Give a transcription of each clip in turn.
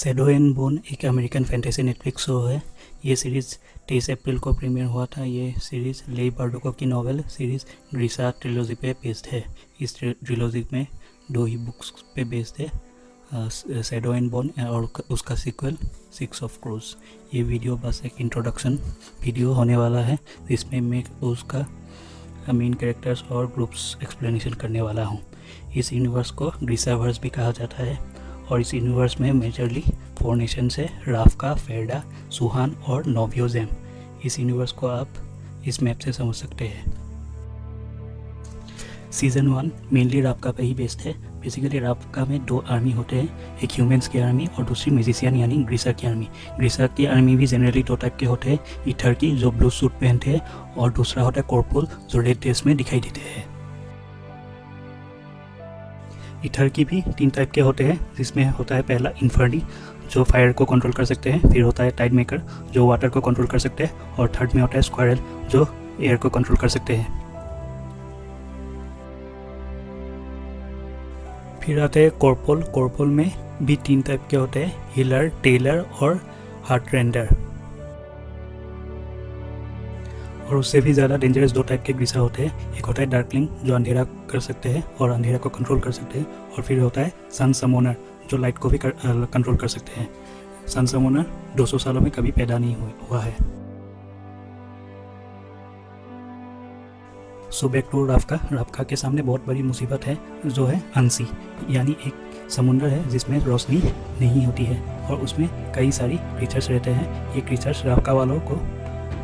Shadow and bone एक American fantasy Netflix show है। ये सीरीज़ 23 अप्रैल को प्रीमियर हुआ था। ये सीरीज़ लेई बार्डुको की नॉवेल सीरीज़ ग्रीसा ट्रिलॉजी पे बेस्ड है। इस ट्रिलॉजी में 2 ही बुक्स पे बेस्ड है, शैडो एंड बोन और उसका सीक्वल 6 ऑफ क्रोज। ये वीडियो बस एक इंट्रोडक्शन वीडियो होने वाला है, जिसमें मैं उसका मेन कैरेक्टर्स और ग्रुप्स एक्सप्लेनेशन करने वाला हूँ। इस यूनिवर्स को ग्रीसावर्स भी कहा जाता है और इस यूनिवर्स में मेजरली 4 नेशंस है, राफ्का, फेरडा, सुहान और नोवियोजेम। इस यूनिवर्स को आप इस मैप से समझ सकते हैं। सीज़न 1 मेनली राफ्का पे ही बेस्ड है। बेसिकली राफ्का में 2 आर्मी होते हैं, एक ह्यूमंस की आर्मी और दूसरी मैजिशियन यानी ग्रीसा की आर्मी। ग्रीसा की आर्मी भी जनरली 2 टाइप के होते हैं, ईथर की जो ब्लू सूट पहनते हैं और दूसरा होता है कॉर्पोल जो रेड ड्रेस में दिखाई देते हैं। ईथर की भी 3 टाइप के होते हैं, जिसमें होता है पहला इन्फर्नी जो फायर को कंट्रोल कर सकते हैं, फिर होता है टाइड मेकर जो वाटर को कंट्रोल कर सकते हैं और थर्ड में होता है स्क्वायरल जो एयर को कंट्रोल कर सकते हैं। फिर आते हैं कॉर्पोल। कॉर्पोल में भी 3 टाइप के होते हैं, हीलर, टेलर और हार्ट रेंडर। और उससे भी ज़्यादा डेंजरस 2 टाइप के ग्रीसा होते हैं, एक होता है डार्कलिंग जो अंधेरा कर सकते हैं और अंधेरा को कंट्रोल कर सकते हैं, और फिर होता है सन समोनर जो लाइट को भी कंट्रोल कर सकते हैं। सन समोनर 200 सालों में कभी पैदा नहीं हुआ है। So back to राफ्का। राफ्का के सामने बहुत बड़ी मुसीबत है जो है अनसी, यानी एक समुंदर है जिसमें रोशनी नहीं होती है और उसमें कई सारी क्रीचर्स रहते हैं। ये क्रीचर्स राफ्का वालों को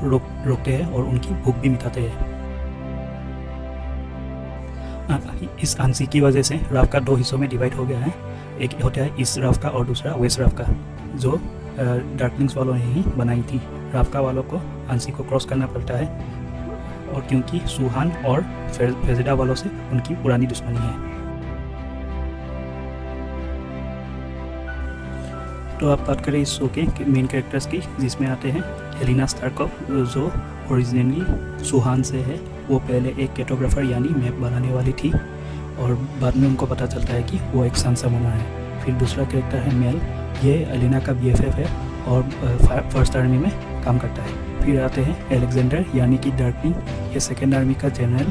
रोकते हैं और उनकी भूख भी मिटाते हैं। इस आंसी की वजह से राफ्का 2 हिस्सों में डिवाइड हो गया है। एक होता है ईस्ट राफ्का और दूसरा वेस्ट राफ्का, जो डार्कलिंग्स वालों ने ही बनाई थी। राफ्का वालों को आंसी को क्रॉस करना पड़ता है और क्योंकि सुहान और फेजिडा वालों से उनकी पुरानी दुश्मनी है। तो आप बात करें इस शो के मेन कैरेक्टर्स की, जिसमें आते हैं हेलिना स्टार्कॉफ जो ओरिजिनली सुहान से है। वो पहले एक कैटोग्राफर यानी मैप बनाने वाली थी और बाद में उनको पता चलता है कि वो एक सन समोनर है। फिर दूसरा कैरेक्टर है मेल, ये एलिना का BFF है और फर्स्ट आर्मी में काम करता है। फिर आते हैं एलेक्जेंडर यानी कि डार्कलिंग, ये सेकेंड आर्मी का जनरल।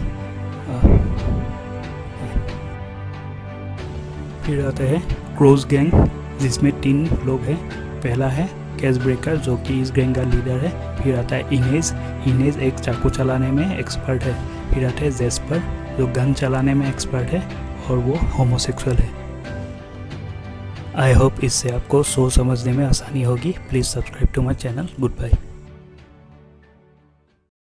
फिर आते हैं क्रोज गैंग जिसमें 3 लोग हैं। पहला है कैश ब्रेकर जो कि इस गैंग का लीडर है। फिर आता है इनेज एक चाकू चलाने में एक्सपर्ट है। फिर आता है जेस्पर जो गन चलाने में एक्सपर्ट है और वो होमोसेक्सुअल है। आई होप इससे आपको शो समझने में आसानी होगी। Please subscribe to my channel. Good bye.